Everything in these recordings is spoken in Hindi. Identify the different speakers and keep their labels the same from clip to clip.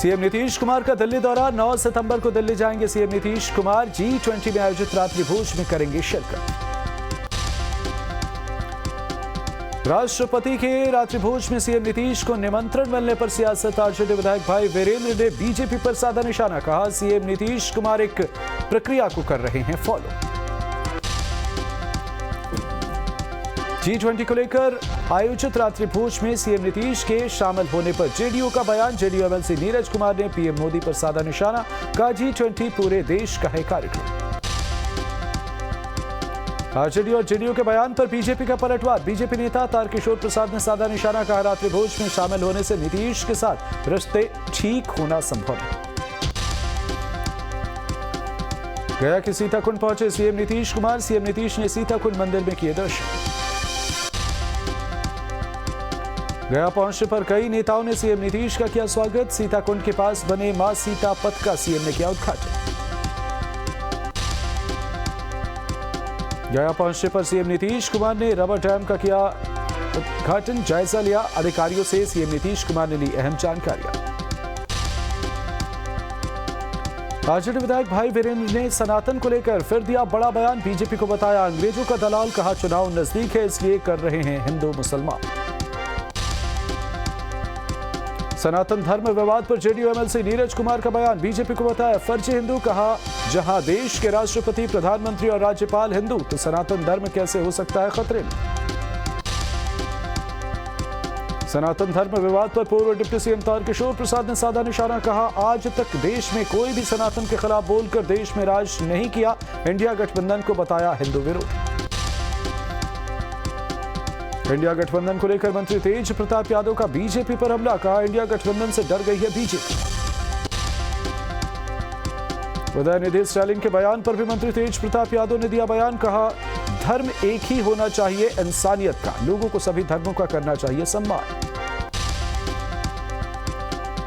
Speaker 1: सीएम नीतीश कुमार का दिल्ली दौरा। 9 सितंबर को दिल्ली जाएंगे सीएम नीतीश कुमार। G20 में आयोजित रात्रि भोज में करेंगे शिरकत। राष्ट्रपति के रात्रि भोज में सीएम नीतीश को निमंत्रण मिलने पर सियासत। आरजेडी विधायक भाई वीरेंद्र ने बीजेपी पर साधा निशाना। कहा, सीएम नीतीश कुमार एक प्रक्रिया को कर रहे हैं फॉलो। G20 को लेकर आयोजित रात्रि भोज में सीएम नीतीश के शामिल होने पर जेडीयू का बयान। जेडीयू एमएलसी नीरज कुमार ने पीएम मोदी पर साधा निशाना। कहा, G20 पूरे देश का है कार्यक्रम। आरजेडी और जेडीयू के बयान पर बीजेपी का पलटवार। बीजेपी नेता तारकिशोर प्रसाद ने साधा निशाना। कहा, रात्रि भोज में शामिल होने से नीतीश के साथ रिश्ते ठीक होना संभव है। गया कि सीताकुंड पहुंचे सीएम नीतीश कुमार। सीएम नीतीश ने सीताकुंड मंदिर में किए दर्शन। गया पहुंचने पर कई नेताओं ने सीएम नीतीश का किया स्वागत। सीताकुंड के पास बने मां सीता पथ का सीएम ने किया उद्घाटन। गया पहुंचने पर सीएम नीतीश कुमार ने रबर डैम का किया उद्घाटन। जायजा लिया। अधिकारियों से सीएम नीतीश कुमार ने ली अहम जानकारियां। आरजेडी विधायक भाई वीरेंद्र ने सनातन को लेकर फिर दिया बड़ा बयान। बीजेपी को बताया अंग्रेजों का दलाल। कहा, चुनाव नजदीक है इसलिए कर रहे हैं हिंदू मुसलमान। सनातन धर्म विवाद पर जेडीयू एमएलसी नीरज कुमार का बयान। बीजेपी को बताया फर्जी हिंदू। कहा, जहां देश के राष्ट्रपति, प्रधानमंत्री और राज्यपाल हिंदू, तो सनातन धर्म कैसे हो सकता है खतरे में। सनातन धर्म विवाद पर पूर्व डिप्टी सीएम तारकिशोर प्रसाद ने साधा निशाना। कहा, आज तक देश में कोई भी सनातन के खिलाफ बोलकर देश में राज नहीं किया। इंडिया गठबंधन को बताया हिंदू विरोधी। इंडिया गठबंधन को लेकर मंत्री तेज प्रताप यादव का बीजेपी पर हमला। कहा, इंडिया गठबंधन से डर गई है बीजेपी। उदयनिधि स्टालिन के बयान पर भी मंत्री तेज प्रताप यादव ने दिया बयान। कहा, धर्म एक ही होना चाहिए इंसानियत का। लोगों को सभी धर्मों का करना चाहिए सम्मान।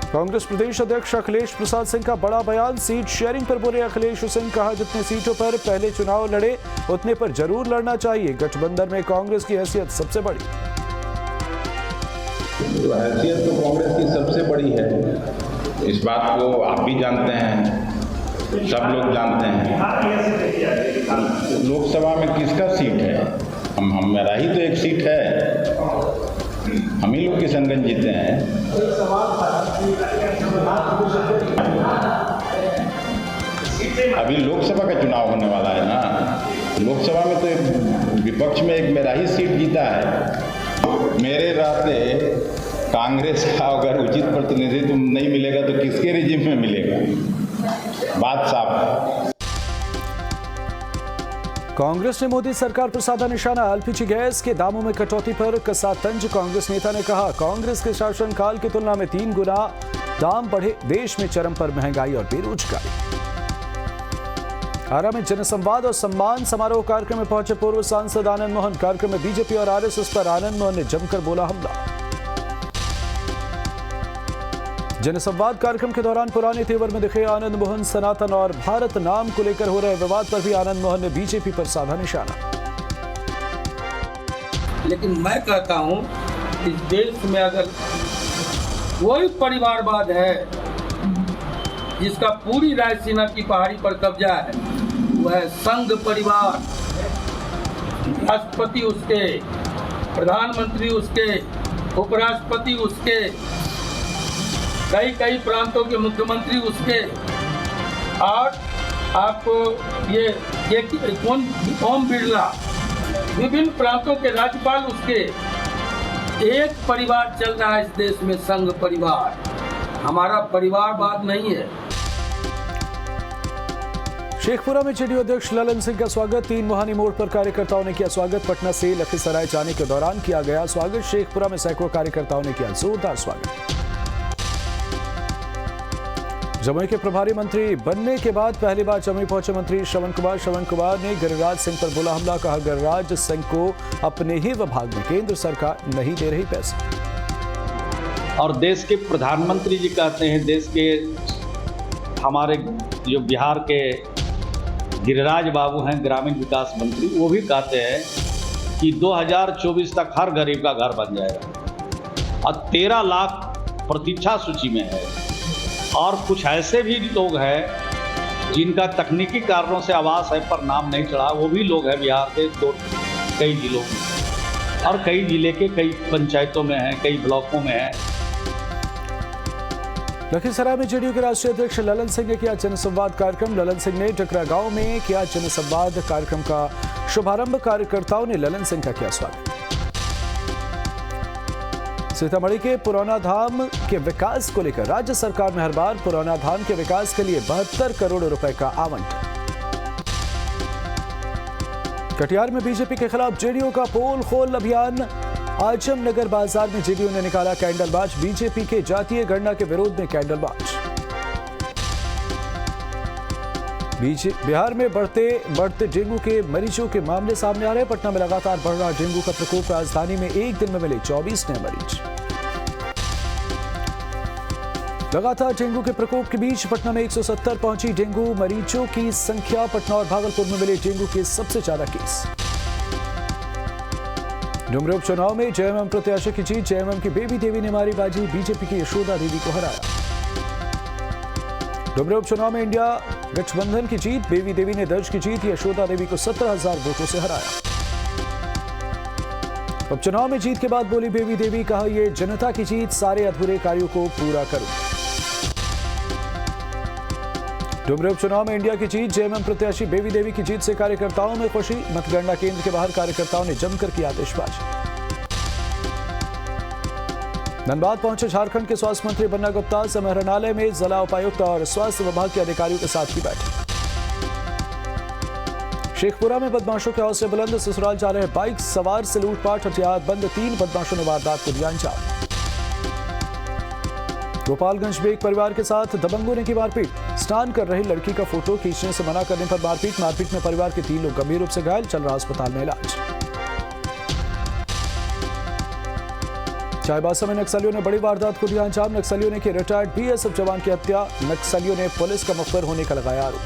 Speaker 1: कांग्रेस प्रदेश अध्यक्ष अखिलेश प्रसाद सिंह का बड़ा बयान। सीट शेयरिंग पर बोले अखिलेश सिंह। कहा, जितने सीटों पर पहले चुनाव लड़े उतने पर जरूर लड़ना चाहिए। गठबंधन में कांग्रेस की हैसियत सबसे बड़ी।
Speaker 2: तो हैसियत तो कांग्रेस की सबसे बड़ी है। इस बात को आप भी जानते हैं, सब लोग जानते हैं। लोकसभा में किसका सीट है? मेरा ही तो एक सीट है। हम ही लोग किशनगंज जीते हैं। अभी लोकसभा का चुनाव होने वाला है ना। लोकसभा में तो एक विपक्ष में एक मेरा ही सीट जीता है। मेरे रहते कांग्रेस का अगर उचित प्रतिनिधित्व नहीं मिलेगा तो किसके रिजिम में मिलेगा? बात साफ है।
Speaker 1: कांग्रेस ने मोदी सरकार पर साधा निशाना। एलपीजी गैस के दामों में कटौती पर कसा तंज। कांग्रेस नेता ने कहा, कांग्रेस के शासनकाल की तुलना में 3 गुना दाम बढ़े। देश में चरम पर महंगाई और बेरोजगारी। आरा में जनसंवाद और सम्मान समारोह कार्यक्रम में पहुंचे पूर्व सांसद आनंद मोहन। कार्यक्रम में बीजेपी और आरएसएस पर आनंद मोहन ने जमकर बोला हमला। जनसंवाद कार्यक्रम के दौरान पुराने तेवर में दिखे आनंद मोहन। सनातन और भारत नाम को लेकर हो रहे विवाद पर भी आनंद मोहन ने बीजेपी पर साधा निशाना।
Speaker 3: लेकिन मैं कहता हूं, इस देश में अगर कोई परिवारवाद है जिसका पूरी रायसीना की पहाड़ी पर कब्जा है, वह है संघ परिवार। राष्ट्रपति उसके, प्रधानमंत्री उसके, उपराष्ट्रपति उसके, कई प्रांतों के मुख्यमंत्री उसके, और आपको ये ओम बिरला, विभिन्न प्रांतों के राज्यपाल उसके। एक परिवार चल रहा है इस देश में, संघ परिवार। हमारा परिवारवाद नहीं है।
Speaker 1: शेखपुरा में जेडीयू अध्यक्ष ललन सिंह का स्वागत। 3 मुहानी मोड़ पर कार्यकर्ताओं ने किया स्वागत। पटना से लखीसराय जाने के दौरान किया गया स्वागत। शेखपुरा में सैकड़ों कार्यकर्ताओं ने किया जोरदार स्वागत। जमुई के प्रभारी मंत्री बनने के बाद पहली बार जमुई पहुंचे मंत्री श्रवण कुमार। श्रवण कुमार ने गिरिराज सिंह पर बोला हमला। कहा, गिरिराज सिंह को अपने ही विभाग में केंद्र सरकार नहीं दे रही पैसे।
Speaker 4: और देश के प्रधानमंत्री जी कहते हैं, देश के हमारे जो बिहार के गिरिराज बाबू हैं ग्रामीण विकास मंत्री, वो भी कहते हैं कि 2024 तक हर गरीब का घर बन जाएगा और 13 लाख प्रतीक्षा सूची में है और कुछ ऐसे भी लोग हैं जिनका तकनीकी कारणों से आवास है पर नाम नहीं चढ़ा, वो भी लोग हैं बिहार के कई जिलों में और कई जिले के कई पंचायतों में हैं, कई ब्लॉकों में हैं।
Speaker 1: लखीसराय में जेडीयू के राष्ट्रीय अध्यक्ष ललन सिंह ने किया जनसंवाद कार्यक्रम। ललन सिंह ने टकरा गांव में किया जनसंवाद कार्यक्रम का शुभारंभ। कार्यकर्ताओं ने ललन सिंह का किया स्वागत। सीतामढ़ी के पुराना धाम के विकास को लेकर राज्य सरकार में हर बार पुराना धाम के विकास के लिए 72 करोड़ रुपए का आवंटन। कटिहार में बीजेपी के खिलाफ जेडीयू का पोल खोल अभियान। आजम नगर बाजार में जेडीयू ने निकाला कैंडल मार्च। बीजेपी के जातीय गणना के विरोध में कैंडल मार्च। बिहार में बढ़ते डेंगू के मरीजों के मामले सामने आ रहे। पटना में लगातार बढ़ रहा डेंगू का प्रकोप। राजधानी में एक दिन में मिले 24 नए मरीज। लगातार डेंगू के प्रकोप के बीच पटना में 170 पहुंची डेंगू मरीजों की संख्या। पटना और भागलपुर में मिले डेंगू के सबसे ज्यादा केस। डुमरी उपचुनाव में जेएमएम प्रत्याशी की जीत। जेएमएम की बेबी देवी ने मारी बाजी। बीजेपी की यशोदा देवी को हराया। डुमरी उपचुनाव में इंडिया गठबंधन की जीत। बेबी देवी ने दर्ज की जीत। यशोदा देवी को 17,000 वोटों से हराया। उपचुनाव में जीत के बाद बोली बेबी देवी, कहा यह जनता की जीत, सारे अधूरे कार्यों को पूरा करूं। डुमरी उपचुनाव में इंडिया की जीत। जेएमएम प्रत्याशी बेबी देवी की जीत से कार्यकर्ताओं में खुशी। मतगणना केंद्र के बाहर कार्यकर्ताओं ने जमकर की आतिशबाजी। धनबाद पहुंचे झारखंड के स्वास्थ्य मंत्री बन्ना गुप्ता। समाहरणालय में जिला उपायुक्त और स्वास्थ्य विभाग के अधिकारियों के साथ की बैठक। शेखपुरा में बदमाशों के हौसले बुलंद। ससुराल जा रहे बाइक सवार से लूटपाट, हथियार बंद। 3 बदमाशों ने वारदात को दिया अंजाम। गोपालगंज में एक परिवार के साथ दबंगों ने की मारपीट। स्नान कर रही लड़की का फोटो खींचने से मना करने पर मारपीट। मारपीट में परिवार के 3 लोग गंभीर रूप से घायल। चल रहा अस्पताल में इलाज। चाईबासा में नक्सलियों ने बड़ी वारदात को दिया अंजाम। नक्सलियों ने की रिटायर्ड बीएसएफ जवान की हत्या। नक्सलियों ने पुलिस का मुखबिर होने का लगाया आरोप।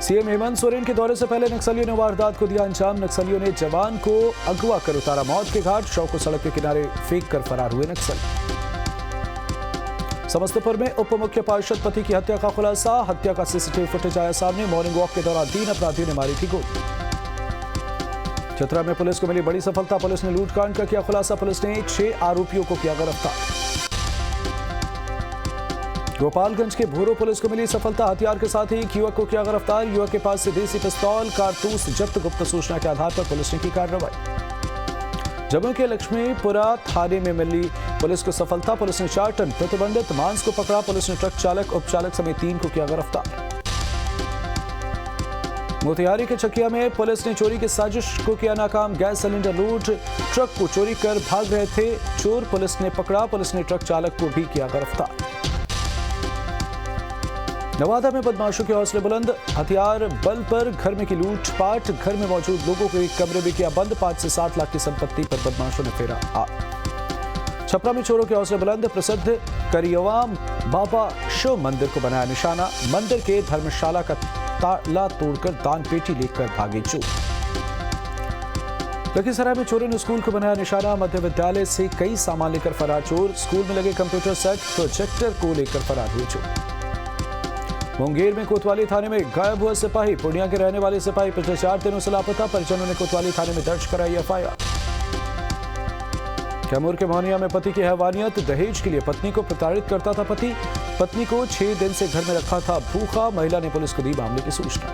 Speaker 1: सीएम हेमंत सोरेन के दौरे से पहले नक्सलियों ने वारदात को दिया अंजाम। नक्सलियों ने जवान को अगवा कर उतारा मौत के घाट। शव को सड़क के किनारे फेंक कर फरार हुए नक्सली। समस्तीपुर में उप मुख्य पार्षद पति की हत्या का खुलासा। हत्या का सीसीटीवी फुटेज आया सामने। मॉर्निंग वॉक के दौरान 3 अपराधियों ने मारी थी गोली। चतरा में पुलिस को मिली बड़ी सफलता। पुलिस ने लूटकांड का किया खुलासा। पुलिस ने 6 आरोपियों को किया गिरफ्तार। गोपालगंज के भूरो पुलिस को मिली सफलता। हथियार के साथ ही एक युवक को किया गिरफ्तार। युवक के पास से देसी पिस्तौल, कारतूस जब्त। गुप्त सूचना के आधार पर पुलिस ने की कार्रवाई। जम्मू के लक्ष्मीपुरा थाने में मिली पुलिस को सफलता। पुलिस ने 4 टन प्रतिबंधित मांस को पकड़ा। पुलिस ने ट्रक चालक, उपचालक समेत 3 को किया गिरफ्तार। मोतिहारी के चकिया में पुलिस ने चोरी की साजिश को किया नाकाम। गैस सिलेंडर लूट, ट्रक को चोरी कर भाग रहे थे चोर। पुलिस ने पकड़ा। पुलिस ने ट्रक चालक को भी किया गिरफ्तार। नवादा में बदमाशों के हौसले बुलंद। हथियार बल पर घर में की लूटपाट। घर में मौजूद लोगों को एक कमरे में किया बंद। 5 से 7 लाख की संपत्ति पर बदमाशों ने फेरा हाथ। छपरा में चोरों के हौसले बुलंद। प्रसिद्ध करियवा बाबा शिव मंदिर को बनाया निशाना। मंदिर के धर्मशाला का ताला तोड़कर दान पेटी लेकर भागे चोर। लखीसराय में चोरों ने स्कूल को बनाया निशाना। मध्य विद्यालय से कई सामान लेकर फरार चोर। स्कूल में लगे कंप्यूटर सेट, प्रोजेक्टर को लेकर फरार हुए चोर। मुंगेर में कोतवाली थाने में गायब हुआ सिपाही। पूर्णिया के रहने वाले सिपाही पिछले 4 दिनों से लापता। परिजनों ने कोतवाली थाने में दर्ज कराई एफआईआर। कैमूर के मोहनिया में पति की हैवानियत। दहेज के लिए पत्नी को प्रताड़ित करता था पति। पत्नी को 6 दिन से घर में रखा था भूखा। महिला ने पुलिस को दी मामले की सूचना।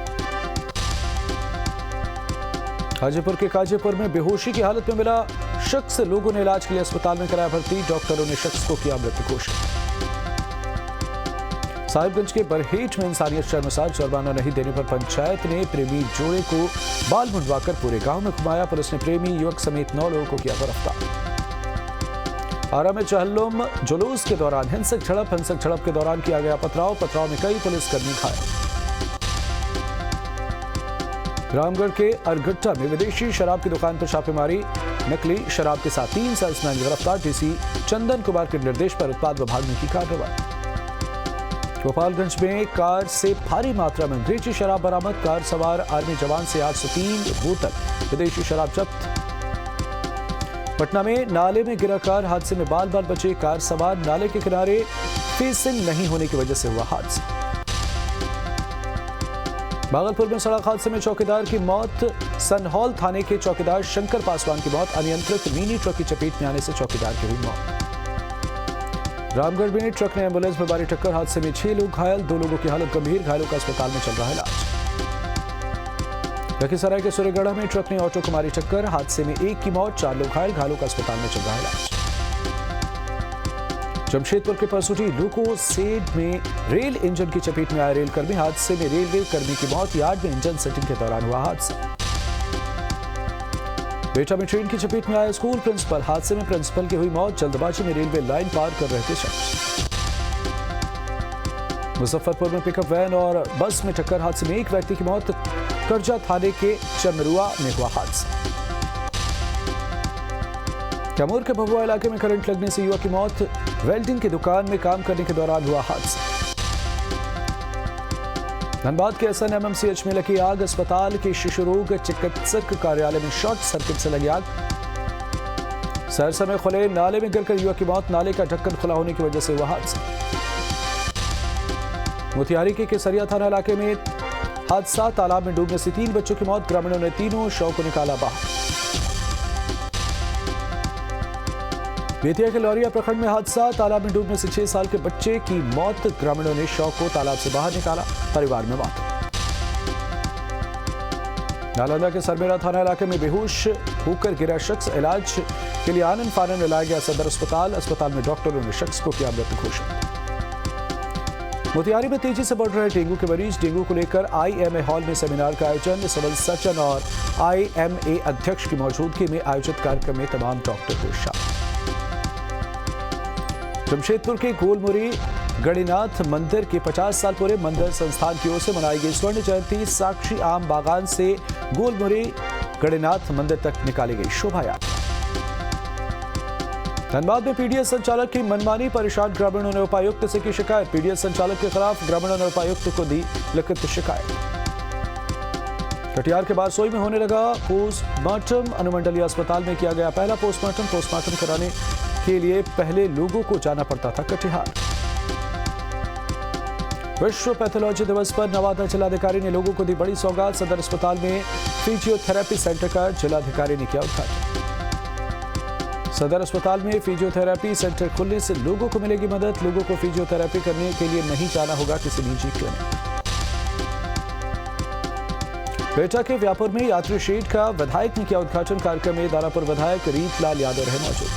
Speaker 1: हाजीपुर के काजीपुर में बेहोशी की हालत में मिला शख्स। लोगों ने इलाज के लिए अस्पताल में कराया भर्ती। डॉक्टरों ने शख्स को किया मृत घोषित। साहिबगंज के बरहेट में इंसानियत शर्मसार। जुर्माना नहीं देने पर पंचायत ने प्रेमी जोड़े को बाल मुंडवाकर पूरे गांव में घुमाया। पुलिस ने प्रेमी युवक समेत 9 लोगों को किया गिरफ्तार। आरा में चहल्लुम जुलूस के दौरान हिंसक झड़प के दौरान किया गया पथराव में कई पुलिसकर्मी घायल। रामगढ़ के अरगट्टा में विदेशी शराब की दुकान पर छापेमारी। नकली शराब के साथ 3 सेल्समैन गिरफ्तार। डीसी चंदन कुमार के निर्देश पर उत्पाद विभाग ने की कार्रवाई। गोपालगंज में कार से भारी मात्रा में अंग्रेजी शराब बरामद। कार सवार आर्मी जवान से 803 बोतल विदेशी शराब जब्त। पटना में नाले में गिरा कार हादसे में बाल बाल बचे कार सवार, नाले के किनारे फेसिंग नहीं होने की वजह से हुआ हादसा। भागलपुर में सड़क हादसे में चौकीदार की मौत, सनहौल थाने के चौकीदार शंकर पासवान की मौत, अनियंत्रित मिनी ट्रक की चपेट में आने से चौकीदार की हुई मौत। रामगढ़ में ट्रक ने एम्बुलेंस में मारी टक्कर, हादसे में 6 लोग घायल, 2 लोगों की हालत गंभीर, घायलों का अस्पताल में चल रहा है इलाज। लखीसराय के सूर्यगढ़ में ट्रक ने ऑटो को मारी टक्कर, हादसे में 1 की मौत, 4 लोग घायल, घायलों का अस्पताल में चल रहा है इलाज। जमशेदपुर के परसुटी लोको सेड में रेल इंजन की चपेट में आए रेल कर्मी, हादसे में रेलवे कर्मी की मौत, यार्ड में इंजन सेटिंग के दौरान हुआ हादसा। बेटा में ट्रेन की चपेट में आया स्कूल प्रिंसिपल, हादसे में प्रिंसिपल की हुई मौत, जल्दबाजी में रेलवे लाइन पार कर रहे थे शख्स। मुजफ्फरपुर में पिकअप वैन और बस में टक्कर, हादसे में 1 व्यक्ति की मौत, करजा थाने के चमरुआ में हुआ हादसा। कैमूर के भभुआ इलाके में करंट लगने से युवक की मौत, वेल्डिंग की दुकान में काम करने के दौरान हुआ हादसा। धनबाद के SNMMCH में लगी आग, अस्पताल के शिशु रोग चिकित्सक कार्यालय में शॉर्ट सर्किट से लगी आग। सहरसा में खुले नाले में गिरकर युवक की मौत, नाले का ढक्कन खुला होने की वजह से हुआ हादसा। मोतिहारी के केसरिया थाना इलाके में हादसा, तालाब में डूबने से 3 बच्चों की मौत, ग्रामीणों ने तीनों शव को निकाला बाहर। बेतिया के लौरिया प्रखंड में हादसा, तालाब में डूबने से 6 साल के बच्चे की मौत, ग्रामीणों ने शव को तालाब से बाहर निकाला, परिवार में बात। नालंदा के सरमेरा थाना इलाके में बेहोश होकर गिरा शख्स, इलाज के लिए आनन फानन लाया गया सदर अस्पताल, अस्पताल में डॉक्टरों ने शख्स को किया मृत घोषित। मोतिहारी में तेजी से बढ़ रहे डेंगू के मरीज, डेंगू को लेकर IMA हॉल में सेमिनार का आयोजन, सिविल सर्जन और IMA अध्यक्ष की मौजूदगी में आयोजित कार्यक्रम में तमाम डॉक्टर को शामिल। जमशेदपुर के गोलमुरी गणिनाथ मंदिर के 50 साल पूरे, मंदिर संस्थान की ओर से मनाई गई स्वर्ण जयंती, साक्षी आम बागान से गोलमुरी गणिनाथ मंदिर तक निकाली गई शोभा यात्रा। धनबाद में PDS संचालक की मनमानी, परेशान ग्रामीणों ने उपायुक्त से की शिकायत, PDS संचालक के खिलाफ ग्रामीणों ने उपायुक्त को दी लिखित शिकायत। कटिहार के बारसोई में होने लगा पोस्टमार्टम, अनुमंडलीय अस्पताल में किया गया पहला पोस्टमार्टम, पोस्टमार्टम कराने के लिए पहले लोगों को जाना पड़ता था कटिहार। विश्व पैथोलॉजी दिवस पर नवादा जिलाधिकारी ने लोगों को दी बड़ी सौगात, सदर अस्पताल में फिजियोथेरेपी सेंटर का जिलाधिकारी ने किया उद्घाटन। सदर अस्पताल में फिजियोथेरेपी सेंटर खुलने से लोगों को मिलेगी मदद, लोगों को फिजियोथेरेपी करने के लिए नहीं जाना होगा किसी निजी क्लिनिक। बेटा के व्यापुर में यात्री शेड का विधायक ने किया उद्घाटन, कार्यक्रम में दानापुर विधायक रीतलाल यादव रहे मौजूद।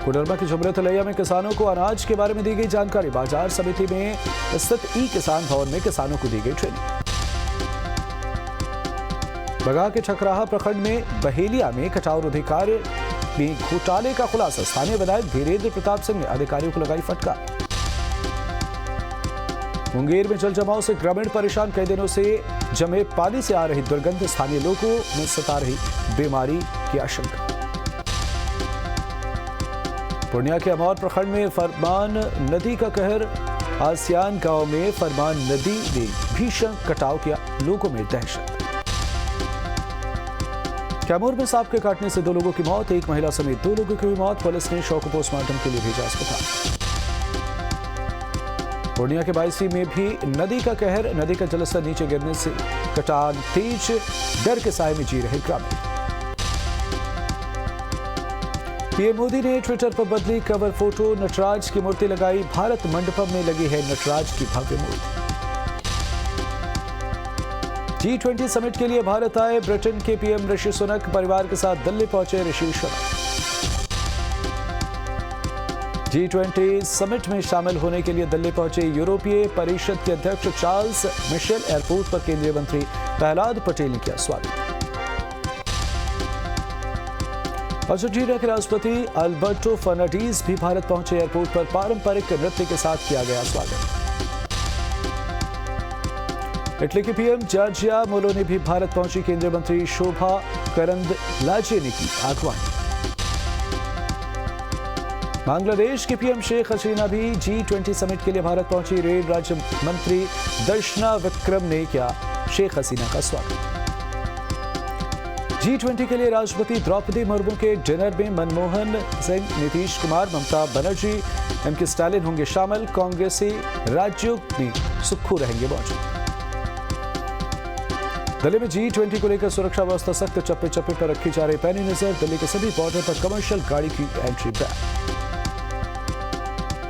Speaker 1: कोडरमा की झुमरे तलैया में किसानों को अनाज के बारे में दी गई जानकारी, बाजार समिति में स्थित किसान भवन में किसानों को दी गई ट्रेनिंग। बगा के ठकराहा प्रखंड में बहेलिया में कटाव अधिकार में घोटाले का खुलासा, स्थानीय विधायक धीरेन्द्र प्रताप सिंह ने अधिकारियों को लगाई फटकार। मुंगेर में जल जमाव से ग्रामीण परेशान, कई दिनों से जमे पानी से आ रही दुर्गंध, स्थानीय लोगों में सता रही बीमारी की आशंका। पूर्णिया के अमौर प्रखंड में फरमान नदी का कहर, आसियान गांव में फरमान नदी ने भीषण कटाव किया, लोगों में दहशत। कैमूर में सांप के काटने से 2 लोगों की मौत, 1 महिला समेत 2 लोगों की हुई मौत, पुलिस ने शव को पोस्टमार्टम के लिए भेजा अस्पताल। पूर्णिया के बायसी में भी नदी का कहर, नदी का जलस्तर नीचे गिरने से कटान तेज, डर के साए में जी रहे ग्रामीण। पीएम मोदी ने ट्विटर पर बदली कवर फोटो, नटराज की मूर्ति लगाई, भारत मंडपम में लगी है नटराज की भव्य मूर्ति। G20 समिट के लिए भारत आए ब्रिटेन के पीएम ऋषि सुनक, परिवार के साथ दिल्ली पहुंचे ऋषि सुनक। G20 समिट में शामिल होने के लिए दिल्ली पहुंचे यूरोपीय परिषद के अध्यक्ष चार्ल्स मिशेल, एयरपोर्ट पर केंद्रीय मंत्री प्रहलाद पटेल ने किया स्वागत। अर्जेंटीना के राष्ट्रपति अल्बर्टो फर्नांडीज भी भारत पहुंचे, एयरपोर्ट पर पारंपरिक नृत्य के साथ किया गया स्वागत। इटली के पीएम जॉर्जिया मेलोनी भी भारत पहुंची, केंद्रीय मंत्री शोभा करंदलाजे ने की आगवानी। बांग्लादेश के पीएम शेख हसीना भी G20 समिट के लिए भारत पहुंची, रेल राज्य मंत्री दर्शना विक्रम ने किया शेख हसीना का स्वागत। G20 के लिए राष्ट्रपति द्रौपदी मुर्मू के डिनर में मनमोहन सिंह, नीतीश कुमार, ममता बनर्जी, एम.के. स्टालिन होंगे शामिल। कांग्रेसी राज्यों में सुक्खू रहेंगे मौजूद। दिल्ली में G20 को लेकर सुरक्षा व्यवस्था सख्त, चप्पे चप्पे पर रखी जा रही पैनी नजर। दिल्ली के सभी बॉर्डर पर कमर्शियल गाड़ी की एंट्री बैन।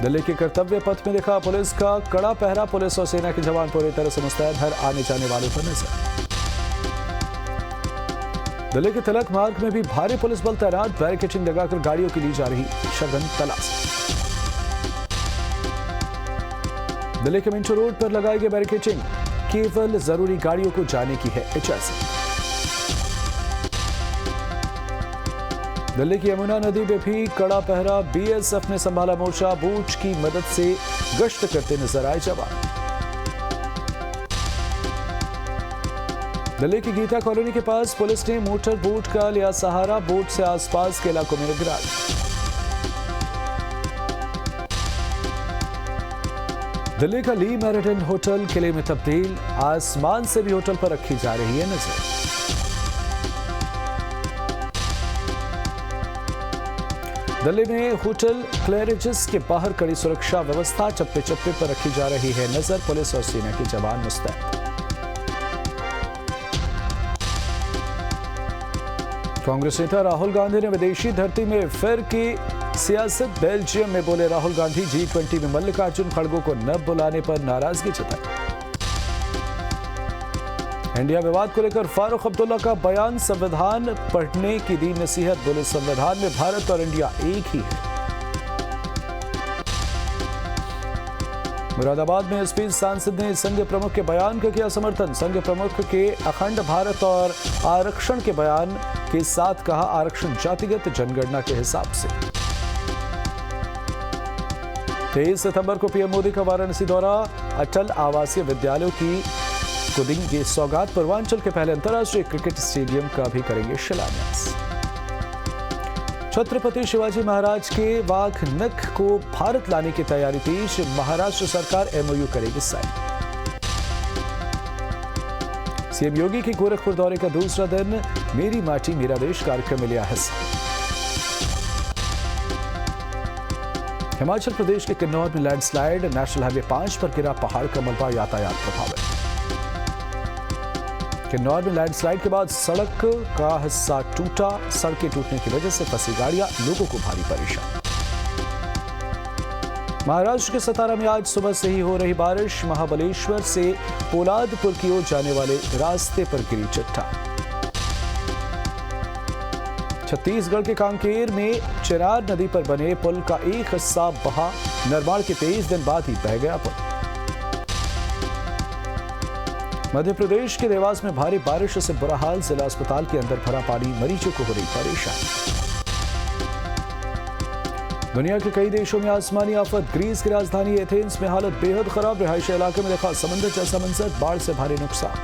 Speaker 1: दिल्ली के कर्तव्य पथ में दिखा पुलिस का कड़ा पहरा। पुलिस और सेना के जवान पूरी तरह से मुस्तैद, हर आने जाने वालों पर नजर। दिल्ली के तिलक मार्ग में भी भारी पुलिस बल तैनात। बैरिकेडिंग लगाकर गाड़ियों की ली जा रही सघन तलाशी। दिल्ली के मिंटो रोड पर लगाई गई बैरिकेडिंग, केवल जरूरी गाड़ियों को जाने की है इजाजत। दिल्ली की यमुना नदी में भी कड़ा पहरा। बीएसएफ ने संभाला मोर्चा। बोट की मदद से गश्त करते नजर आए जवान। दिल्ली की गीता कॉलोनी के पास पुलिस ने मोटर बोट का लिया सहारा। बोट से आसपास के इलाकों में निगरानी। दिल्ली का ली मेरिडियन होटल किले में तब्दील। आसमान से भी होटल पर रखी जा रही है नजर। दिल्ली में होटल क्लैरिजेस के बाहर कड़ी सुरक्षा व्यवस्था। चप्पे चप्पे पर रखी जा रही है नजर। पुलिस और सेना के जवान मुस्तैद। कांग्रेस नेता राहुल गांधी ने विदेशी धरती में फिर की सियासत। बेल्जियम में बोले राहुल गांधी। G20 में मल्लिकार्जुन खड़गे को न बुलाने पर नाराजगी जताई। इंडिया विवाद को लेकर फारूक अब्दुल्ला का बयान। संविधान पढ़ने की दी नसीहत। बोले संविधान में भारत और इंडिया एक ही है। मुरादाबाद में एसपी सांसद ने संघ प्रमुख के बयान का किया समर्थन। संघ प्रमुख के अखंड भारत और आरक्षण के बयान के साथ कहा, आरक्षण जातिगत जनगणना के हिसाब से। 23 सितंबर को पीएम मोदी का वाराणसी दौरा। अटल आवासीय विद्यालयों को देंगे सौगात। पूर्वांचल के पहले अंतर्राष्ट्रीय क्रिकेट स्टेडियम का भी करेंगे शिलान्यास। छत्रपति शिवाजी महाराज के वाघनख को भारत लाने की तैयारी तेज। महाराष्ट्र सरकार MOU करेगी साइन। सीएम योगी की गोरखपुर दौरे का दूसरा दिन। मेरी माटी मेरा देश कार्यक्रम में लिया हिस्सा। हिमाचल प्रदेश के किन्नौर में लैंडस्लाइड। नेशनल हाईवे 5 पर गिरा पहाड़ का मलबा। यातायात प्रभावित। किन्नौर में लैंडस्लाइड के बाद सड़क का हिस्सा टूटा। सड़कें टूटने की वजह से फंसी गाड़ियां, लोगों को भारी परेशानी। महाराष्ट्र के सतारा में आज सुबह से ही हो रही बारिश। महाबलेश्वर से पोलादपुर की ओर जाने वाले रास्ते पर गिरी चट्टान। छत्तीसगढ़ के कांकेर में चिनार नदी पर बने पुल का एक हिस्सा बहा। निर्माण के 23 दिन बाद ही बह गया पुल। मध्य प्रदेश के देवास में भारी बारिश से बुरा हाल। जिला अस्पताल के अंदर भरा पानी, मरीजों को हो रही परेशानी। दुनिया के कई देशों में आसमानी आफत। ग्रीस की राजधानी एथेंस में हालत बेहद खराब। रिहायशी इलाके में देखा समंदर जैसा मंजर। बाढ़ से भारी नुकसान।